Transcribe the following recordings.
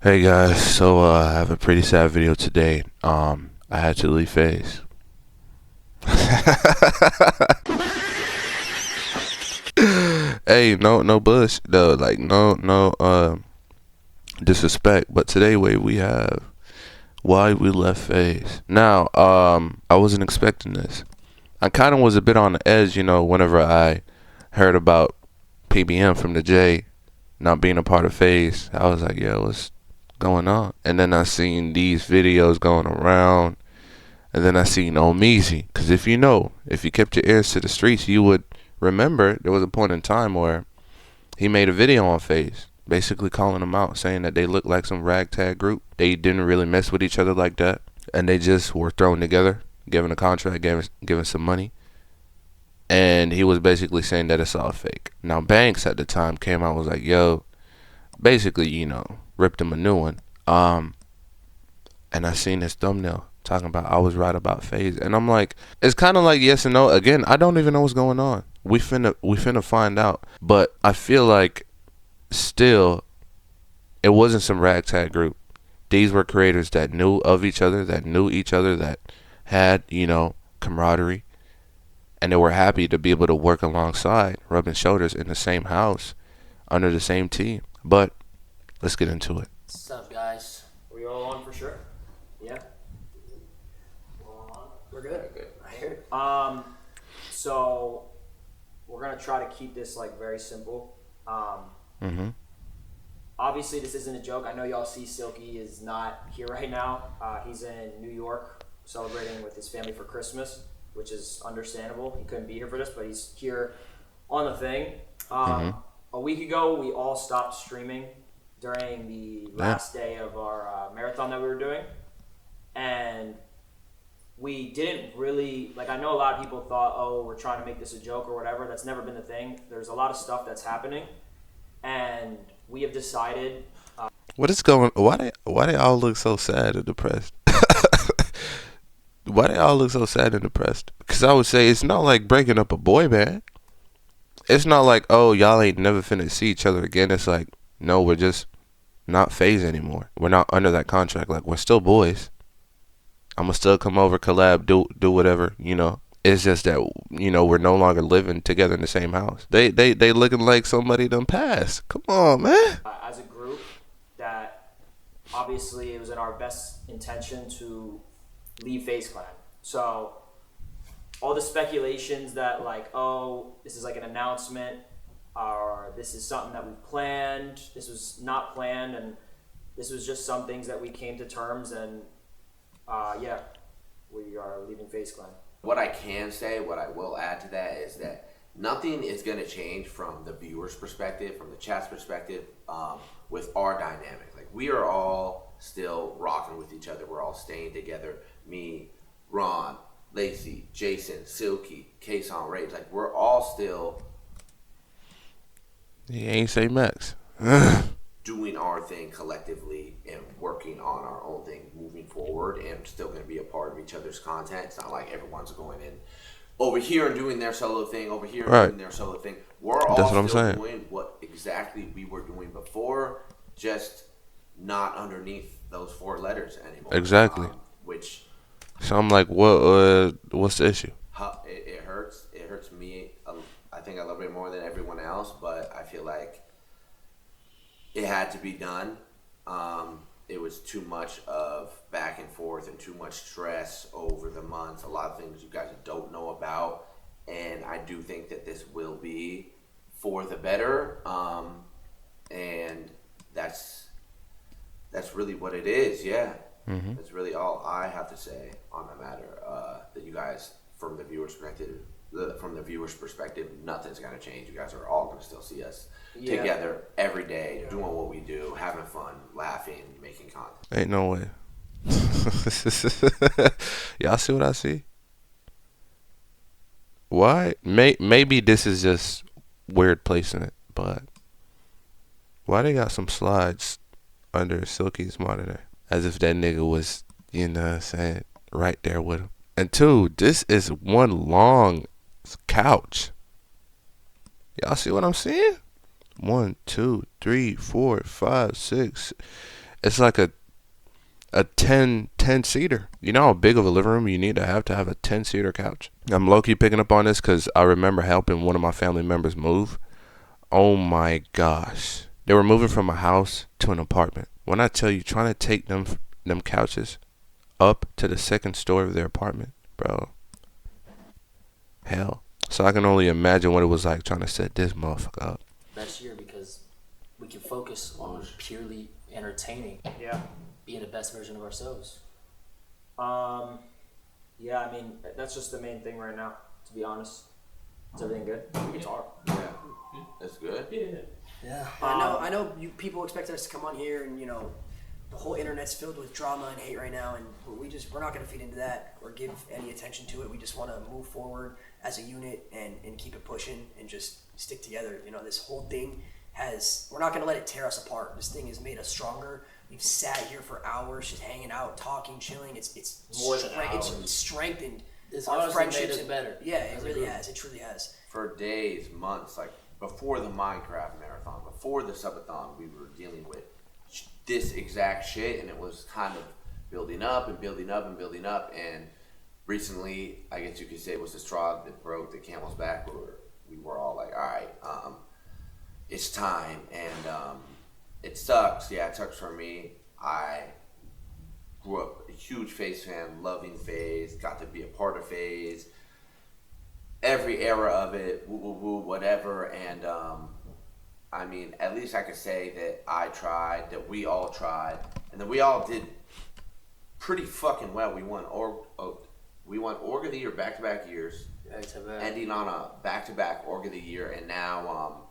Hey guys, so I have a pretty sad video today. I had to leave Faze. Hey, no bush though, like no disrespect. But today we have why we left Faze. Now, I wasn't expecting this. I kind of was a bit on the edge, whenever I heard about PBM from the J not being a part of Faze. I was like, yo, what's going on? And then I seen these videos going around. And then I seen Omeezy. Because if you kept your ears to the streets, you would remember there was a point in time where he made a video on Faze, basically calling them out, saying that they looked like some ragtag group. They didn't really mess with each other like that. And they just were thrown together, given a contract, given some money. And he was basically saying that it's all fake. Now, Banks at the time came out and was like, yo, basically, ripped him a new one. And I seen his thumbnail talking about I was right about Faze, and I'm like, it's kind of like yes and no. Again, I don't even know what's going on. We finna find out, but I feel like still it wasn't some ragtag group. These were creators that knew of each other, that had camaraderie, and they were happy to be able to work alongside, rubbing shoulders in the same house, under the same team. But let's get into it. What's up, guys? We all on for sure? Yeah. We're good. I hear it. So we're gonna try to keep this like very simple. Mhm. Obviously, this isn't a joke. I know y'all see Silky is not here right now. He's in New York celebrating with his family for Christmas, which is understandable. He couldn't be here for this, but he's here on the thing. A week ago, we all stopped streaming during the last day of our marathon that we were doing, and we didn't really like. I know a lot of people thought, "Oh, we're trying to make this a joke or whatever." That's never been the thing. There's a lot of stuff that's happening, and we have decided. What is going? Why they all look so sad and depressed? Why they all look so sad and depressed? Because I would say it's not like breaking up a boy band. It's not like, oh, y'all ain't never finna see each other again. It's like, no, we're just not Faze anymore. We're not under that contract. Like, we're still boys. I'ma still come over, collab, do whatever. It's just that we're no longer living together in the same house. They looking like somebody done passed. Come on, man. As a group, that obviously it was in our best intention to leave Face Clan. So all the speculations that like, oh, this is like an announcement, or this is something that we planned. This was not planned, and this was just some things that we came to terms, and yeah, we are leaving Face Clan. What I can say, what I will add to that is that nothing is going to change from the viewer's perspective, from the chat's perspective, with our dynamic. Like, we are all still rocking with each other. We're all staying together. Me, Ron, Lacey, Jason, Silky, Kason, Rage. Like, we're all still He ain't say Max. doing our thing collectively and working on our own thing moving forward, and still going to be a part of each other's content. It's not like everyone's going in over here and doing their solo thing, over here and Right. doing their solo thing. We're all That's what I'm still saying. doing what exactly we were doing before, just not underneath those four letters anymore. Exactly. Which So I'm like, what's the issue? it hurts. It hurts me. I think a little bit more than everyone else, but I feel like it had to be done. It was too much of back and forth and too much stress over the months. A lot of things you guys don't know about, and I do think that this will be for the better. And that's really what it is. Yeah, that's really all I have to say on the matter. That you guys, from the viewer's perspective, nothing's gonna change. You guys are all gonna still see us together every day, doing what we do, having fun, laughing, making content. Ain't no way. Y'all see what I see? Why? Maybe this is just weird placing it, but why they got some slides under Silky's monitor? As if that nigga was, what I'm saying, right there with him. And two, this is one long couch. Y'all see what I'm seeing? 1, 2, 3, 4, 5, 6. It's like a 10 seater. You know how big of a living room you need to have a 10 seater couch? I'm low key picking up on this because I remember helping one of my family members move. Oh my gosh. They were moving from a house to an apartment. When I tell you, trying to take them couches up to the second story of their apartment, bro. Hell. So I can only imagine what it was like trying to set this motherfucker up. Best year because we can focus on purely entertaining. Yeah. Being the best version of ourselves. Yeah, I mean, that's just the main thing right now, to be honest. Is everything good? We can talk. Yeah. That's good. Yeah. I know you people expect us to come on here and, you know, the whole internet's filled with drama and hate right now, and we're not going to feed into that or give any attention to it. We just want to move forward as a unit and keep it pushing and just stick together. You know, this whole thing we're not going to let it tear us apart. This thing has made us stronger. We've sat here for hours just hanging out, talking, chilling. It's strengthened It's our honestly friendships. made us better. Yeah, it really has. It truly has. For days, months, like before the Minecraft marathon, before the subathon, we were dealing with this exact shit, and it was kind of building up and building up and building up. And recently, I guess you could say it was the straw that broke the camel's back, where we were all like, all right, it's time. And it sucks. Yeah, it sucks for me. I grew up a huge Faze fan, loving Faze, got to be a part of Faze, every era of it, woo woo woo, whatever. And I mean, at least I could say that I tried, that we all tried, and that we all did pretty fucking well. We won Org of the Year back-to-back years, ending on a back-to-back Org of the Year, and now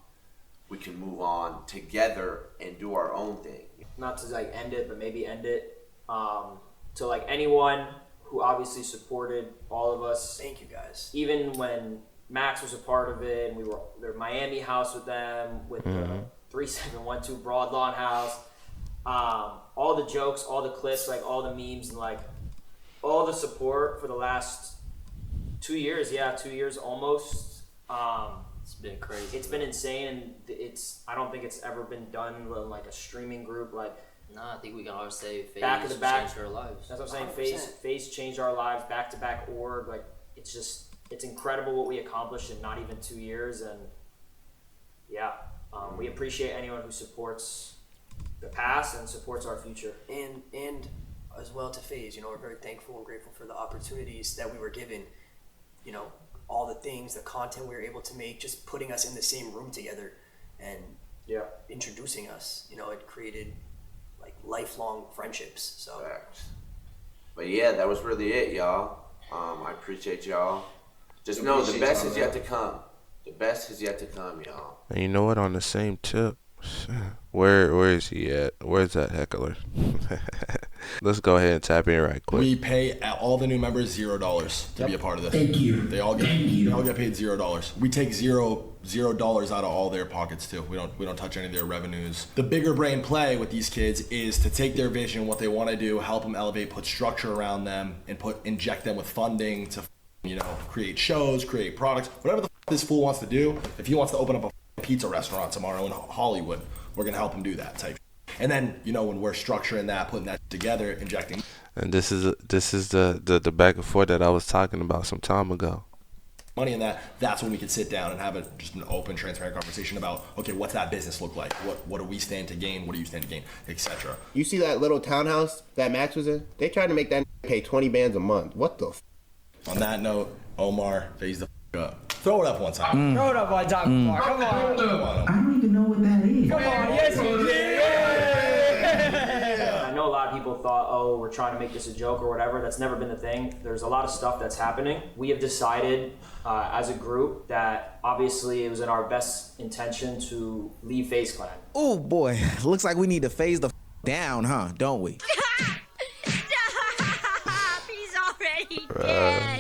we can move on together and do our own thing. Not to like end it, but maybe end it. To like anyone who obviously supported all of us. Thank you, guys. Even when Max was a part of it, and we were their Miami house with them, with the 3712 Broad Lawn house. All the jokes, all the clips, like all the memes, and like all the support for the last 2 years. Yeah, 2 years almost. It's been crazy. It's been insane, and I don't think it's ever been done in like a streaming group. Like, Nah, I think we can always say Faze back of the back changed our lives. that's what I'm 100%. saying. Faze changed our lives. Back to back org. Like, it's incredible what we accomplished in not even 2 years. And yeah, we appreciate anyone who supports the past and supports our future. And as well to Faze, you know, we're very thankful and grateful for the opportunities that we were given. You know, all the things, the content we were able to make, just putting us in the same room together and Yeah. introducing us. You know, it created like lifelong friendships. So Facts. But yeah, that was really it, y'all. I appreciate y'all. Just know the best is yet to come. The best is yet to come, y'all. And you know what? On the same tip, where is he at? Where's that heckler? Let's go ahead and tap in right quick. We pay all the new members $0 to be a part of this. Thank you. They all get paid $0. We take $0 out of all their pockets too. We don't touch any of their revenues. The bigger brain play with these kids is to take their vision, what they want to do, help them elevate, put structure around them, and inject them with funding to, you know, create shows, create products, whatever the this fool wants to do. If he wants to open up a pizza restaurant tomorrow in Hollywood, we're gonna help him do that type. And then, you know, when we're structuring that, putting that together, injecting. And this is the back and forth that I was talking about some time ago. Money in that's when we can sit down and have just an open, transparent conversation about, okay, what's that business look like? What do we stand to gain? What do you stand to gain? Etc. You see that little townhouse that Max was in? They tried to make that pay 20 bands a month. What the On that note, Omar, Faze the up. Throw it up one time. Throw it up one time. Come on. I don't even know what that is. Come on. Yes, you did. I know a lot of people thought, oh, we're trying to make this a joke or whatever. That's never been the thing. There's a lot of stuff that's happening. We have decided as a group that obviously it was in our best intention to leave Faze Clan. Oh boy, looks like we need to phase the down, huh? Don't we? Stop! He's already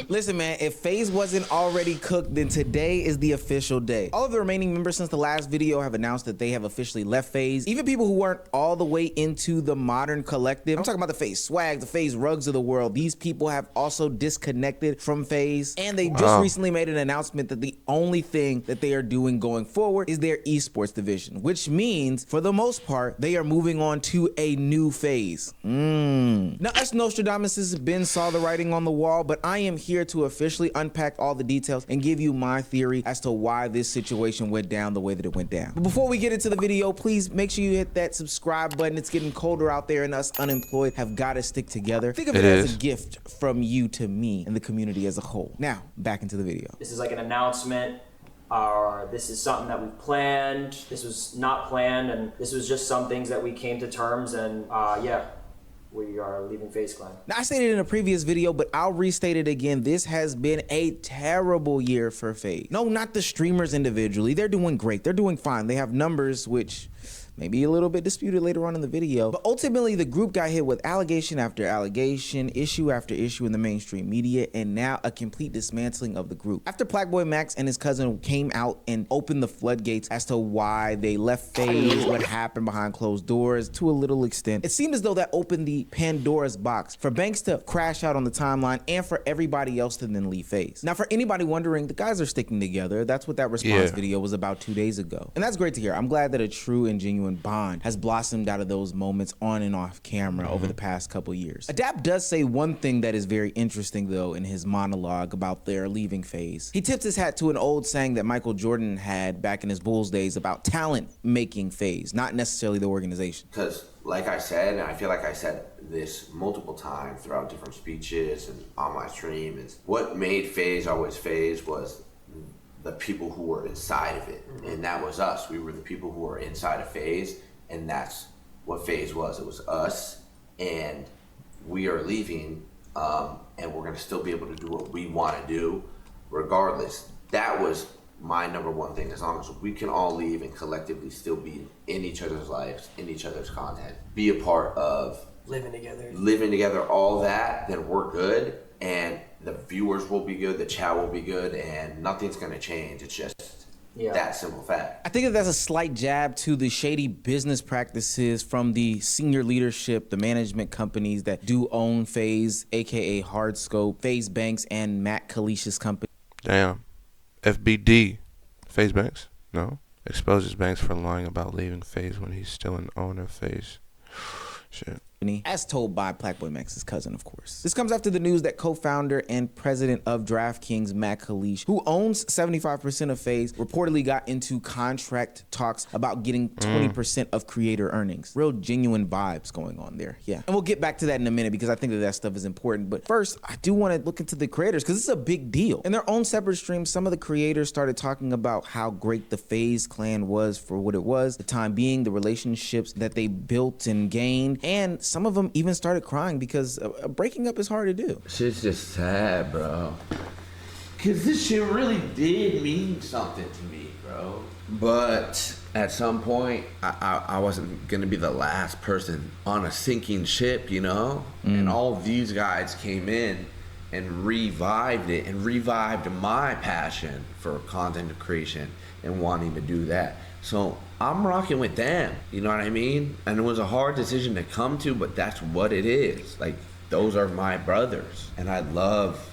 Listen, man, if Faze wasn't already cooked, then today is the official day. All of the remaining members since the last video have announced that they have officially left Faze. Even people who weren't all the way into the modern collective. I'm talking about the Faze swag, the Faze rugs of the world. These people have also disconnected from Faze. And they just recently made an announcement that the only thing that they are doing going forward is their esports division, which means for the most part, they are moving on to a new phase. Now, us Nostradamuses Ben saw the writing on the wall, but I am here to officially unpack all the details and give you my theory as to why this situation went down the way that it went down. But before we get into the video, please make sure you hit that subscribe button. It's getting colder out there and us unemployed have got to stick together. Think of it as a gift from you to me and the community as a whole. Now, back into the video. This is like an announcement. This is something that we planned. This was not planned, and this was just some things that we came to terms, and yeah, we are leaving Faze Clan. Now, I stated in a previous video, but I'll restate it again. This has been a terrible year for Faze. No, not the streamers individually. They're doing great. They're doing fine. They have numbers which maybe a little bit disputed later on in the video. But ultimately, the group got hit with allegation after allegation, issue after issue in the mainstream media, and now a complete dismantling of the group. After Blackboy Max and his cousin came out and opened the floodgates as to why they left Faze, what happened behind closed doors, to a little extent, it seemed as though that opened the Pandora's box for Banks to crash out on the timeline and for everybody else to then leave Faze. Now, for anybody wondering, the guys are sticking together. That's what that response video was about 2 days ago. And that's great to hear. I'm glad that a true and genuine bond has blossomed out of those moments on and off camera over the past couple years. Adapt does say one thing that is very interesting though in his monologue about their leaving Faze. He tips his hat to an old saying that Michael Jordan had back in his Bulls days about talent making Faze, not necessarily the organization. Because like I said, and I feel like I said this multiple times throughout different speeches and on my stream, is what made Faze always Faze was the people who were inside of it, and that was us. We were the people who were inside of Faze, and that's what Faze was. It was us, and we are leaving, and we're gonna still be able to do what we want to do regardless. That was my number one thing. As long as we can all leave and collectively still be in each other's lives, in each other's content, be a part of living together, all that, then we're good, and the viewers will be good, the chat will be good, and nothing's gonna change. It's just that simple fact. I think that that's a slight jab to the shady business practices from the senior leadership, the management companies that do own Faze, aka Hardscope, Faze Banks, and Matt Kalish's company. Damn. FBD. Faze Banks? No. Exposes Banks for lying about leaving Faze when he's still an owner of Faze. Shit. As told by Blackboy Max's cousin, of course. This comes after the news that co-founder and president of DraftKings, Matt Kalish, who owns 75% of Faze, reportedly got into contract talks about getting 20% of creator earnings. Real genuine vibes going on there, yeah. And we'll get back to that in a minute because I think that that stuff is important. But first, I do want to look into the creators because this is a big deal. In their own separate streams, some of the creators started talking about how great the Faze clan was for what it was, the time being, the relationships that they built and gained, and some of them even started crying because breaking up is hard to do. Shit's just sad, bro. Cause this shit really did mean something to me, bro. But at some point, I wasn't gonna be the last person on a sinking ship, you know? And all these guys came in and revived it and revived my passion for content creation and wanting to do that. So I'm rocking with them, you know what I mean? And it was a hard decision to come to, but that's what it is. Like, those are my brothers. And I love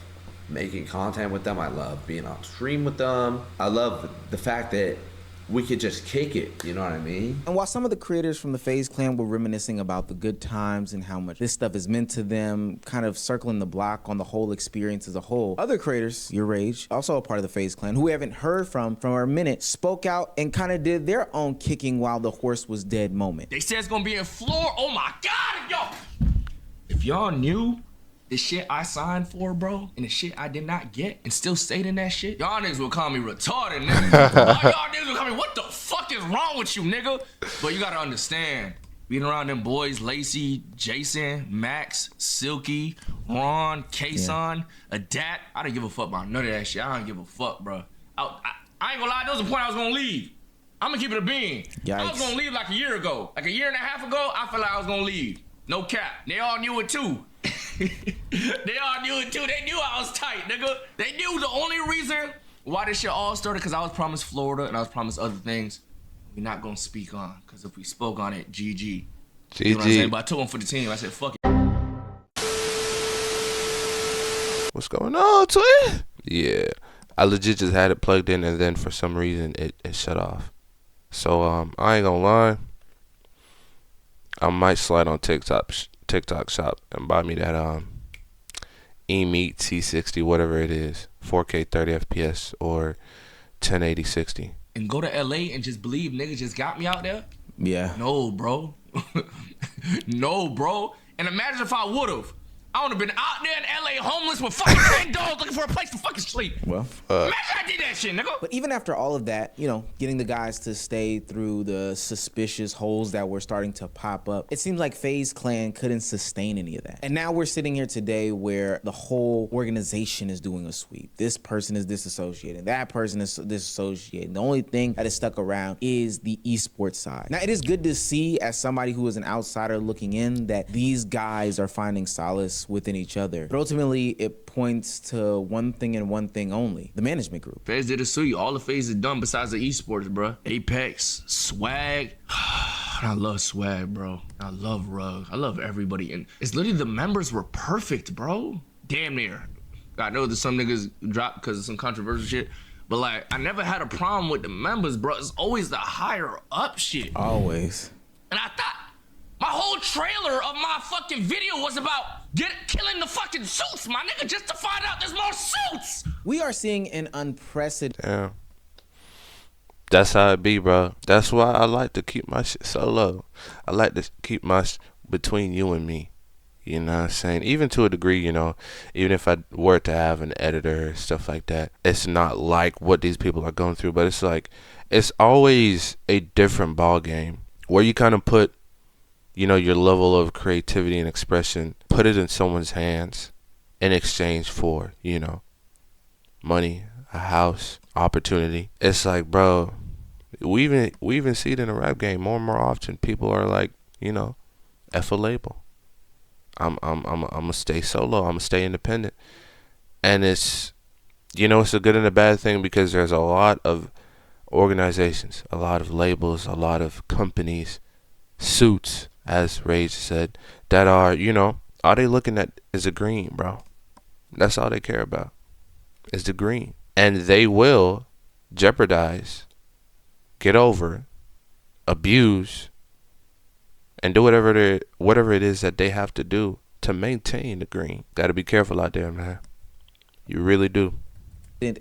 making content with them. I love being on stream with them. I love the fact that we could just kick it, you know what I mean? And while some of the creators from the Faze clan were reminiscing about the good times and how much this stuff is meant to them, kind of circling the block on the whole experience as a whole, other creators, your age, also a part of the Faze clan, who we haven't heard from a minute, spoke out and kind of did their own kicking while the horse was dead moment. They said it's gonna be in floor. Oh my God, if y'all knew the shit I signed for, bro, and the shit I did not get and still stayed in that shit, y'all niggas will call me retarded, nigga. Y'all niggas will call me, what the fuck is wrong with you, nigga? But you gotta understand, being around them boys, Lacey, Jason, Max, Silky, Ron, Kason, Adapt, I didn't give a fuck about none of that shit. I don't give a fuck, bro. I ain't gonna lie, there was a point I was gonna leave. I'm gonna keep it a bean. Yikes. I was gonna leave like a year ago. Like a year and a half ago, I felt like I was gonna leave. No cap. They all knew it too. They all knew it too. They knew I was tight, nigga. They knew the only reason why this shit all started because I was promised Florida and I was promised other things we're not gonna speak on. Because if we spoke on it, GG. You know what I'm saying? But I told him for the team. I said, fuck it. What's going on, twin? Yeah. I legit just had it plugged in and then for some reason it shut off. So I ain't gonna lie. I might slide on TikTok shop and buy me that eMeet T60, whatever it is, 4K 30 FPS or 1080 60. And go to LA and just believe niggas just got me out there? Yeah. No, bro. No, bro. And imagine if I would've. I would have been out there in LA homeless with fucking 10 dogs looking for a place to fucking sleep. Well, imagine I did that shit, nigga. But even after all of that, you know, getting the guys to stay through the suspicious holes that were starting to pop up, it seems like Faze Clan couldn't sustain any of that. And now we're sitting here today where the whole organization is doing a sweep. This person is disassociating. That person is disassociating. The only thing that is stuck around is the esports side. Now, it is good to see, as somebody who is an outsider looking in, that these guys are finding solace within each other. But ultimately, it points to one thing and one thing only: the management group. Faze did a suit. All the Faze is done besides the esports, bro. Apex, Swag. I love Swag, bro. I love Rug. I love everybody. And it's literally the members were perfect, bro. Damn near. I know that some niggas dropped because of some controversial shit. But like, I never had a problem with the members, bro. It's always the higher up shit. Always. And I thought my whole trailer of my fucking video was about killing the fucking suits, my nigga, just to find out there's more suits. We are seeing an unprecedented. Damn. That's how it be, bro. That's why I like to keep my shit solo. I like to keep my between you and me. You know what I'm saying? Even to a degree, you know, even if I were to have an editor, stuff like that, it's not like what these people are going through, but it's like, it's always a different ball game where you kind of put, you know, your level of creativity and expression, put it in someone's hands in exchange for, you know, money, a house, opportunity. It's like, bro, we even see it in the rap game more and more often. People are like, you know, F a label. I'm gonna stay solo. I'm gonna stay independent. And it's, you know, it's a good and a bad thing because there's a lot of organizations, a lot of labels, a lot of companies, suits, as Rage said, that are, you know, all they looking at is the green, bro. That's all they care about, is the green. And they will jeopardize, get over, abuse, and do whatever it is that they have to do to maintain the green. Gotta be careful out there, man. You really do.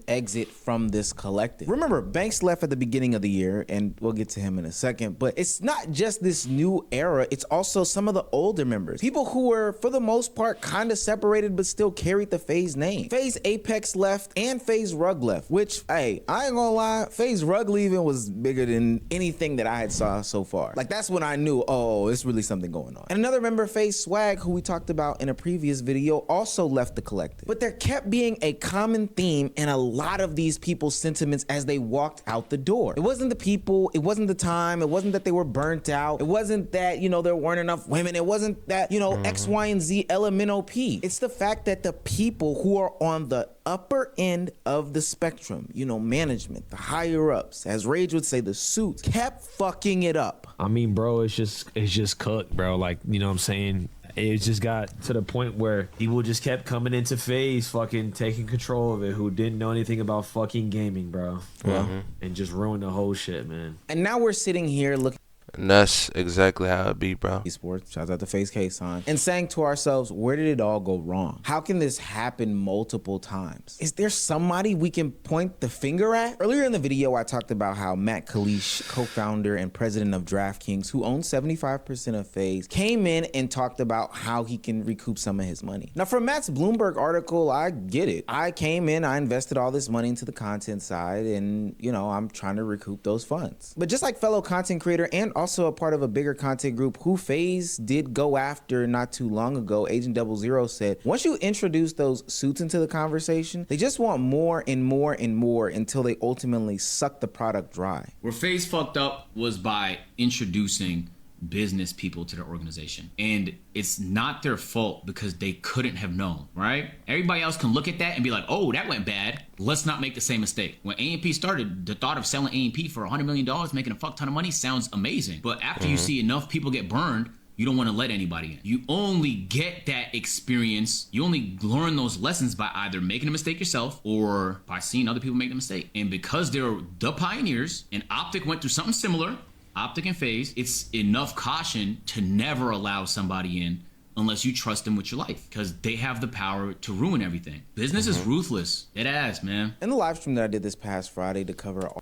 Exit from this collective. Remember, Banks left at the beginning of the year, and we'll get to him in a second, but it's not just this new era, it's also some of the older members. People who were, for the most part, kind of separated but still carried the Faze name. Faze Apex left and Faze Rug left, which, hey, I ain't gonna lie, Faze Rug leaving was bigger than anything that I had saw so far. Like, that's when I knew, oh, it's really something going on. And another member, Faze Swag, who we talked about in a previous video, also left the collective. But there kept being a common theme in a lot of these people's sentiments as they walked out the door. It wasn't the people, it wasn't the time, it wasn't that they were burnt out, it wasn't that, you know, there weren't enough women, it wasn't that, you know, X, Y, and Z LMNOP. It's the fact that the people who are on the upper end of the spectrum, you know, management, the higher ups, as Rage would say, the suits, kept fucking it up. I mean, bro, it's just cooked, bro. Like, you know what I'm saying? It just got to the point where people just kept coming into Faze, fucking taking control of it, who didn't know anything about fucking gaming, bro. And just ruined the whole shit, man. And now we're sitting here looking. And that's exactly how it be, bro. Esports, shout out to Faze K-Sign, and saying to ourselves, where did it all go wrong? How can this happen multiple times? Is there somebody we can point the finger at? Earlier in the video, I talked about how Matt Kalish, co-founder and president of DraftKings, who owns 75% of Faze, came in and talked about how he can recoup some of his money. Now, from Matt's Bloomberg article, I get it. I came in, I invested all this money into the content side, and, you know, I'm trying to recoup those funds. But just like fellow content creator and also a part of a bigger content group who Faze did go after not too long ago, Agent 00 said, once you introduce those suits into the conversation, they just want more and more and more until they ultimately suck the product dry. Where Faze fucked up was by introducing business people to their organization. And it's not their fault because they couldn't have known, right? Everybody else can look at that and be like, oh, that went bad. Let's not make the same mistake. When A&P started, the thought of selling A&P for $100 million, making a fuck ton of money sounds amazing. But after you see enough people get burned, you don't want to let anybody in. You only get that experience. You only learn those lessons by either making a mistake yourself or by seeing other people make the mistake. And because they're the pioneers and Optic went through something similar, Optic and Faze, it's enough caution to never allow somebody in unless you trust them with your life, because they have the power to ruin everything. Business is ruthless. It has, man. In the live stream that I did this past Friday to cover all.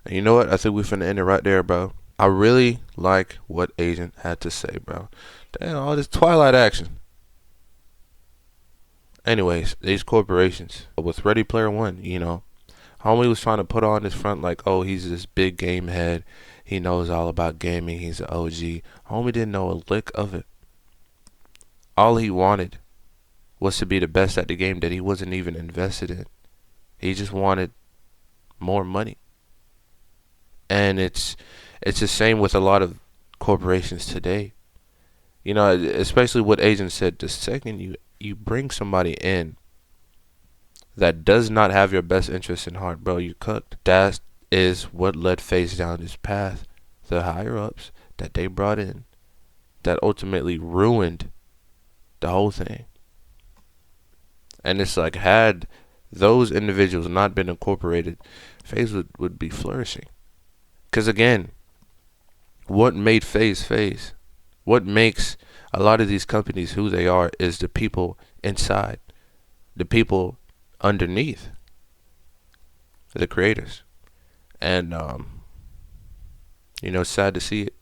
And you know what? I think we finna end it right there, bro. I really like what Agent had to say, bro. Damn, all this Twilight action. Anyways, these corporations with Ready Player One, you know, homie was trying to put on this front like, oh, he's this big game head. He knows all about gaming. He's an OG. Homie didn't know a lick of it. All he wanted was to be the best at the game that he wasn't even invested in. He just wanted more money. And it's the same with a lot of corporations today. You know, especially what Agent said. The second you bring somebody in that does not have your best interest in heart, bro, you cooked. That is what led Faze down this path. The higher ups that they brought in that ultimately ruined the whole thing. And it's like, had those individuals not been incorporated, Faze would be flourishing. Because again, what made Faze Faze? What makes a lot of these companies who they are is the people inside, the people underneath, the creators. And you know, sad to see it.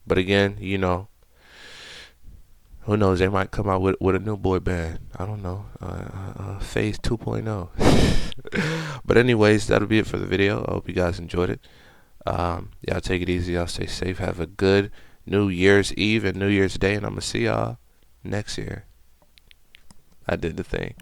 But again, you know, who knows? They might come out with a new boy band. I don't know. Faze 2.0. But anyways, that'll be it for the video. I hope you guys enjoyed it. Y'all take it easy. Y'all stay safe. Have a good New Year's Eve and New Year's Day. And I'm going to see y'all next year. I did the thing.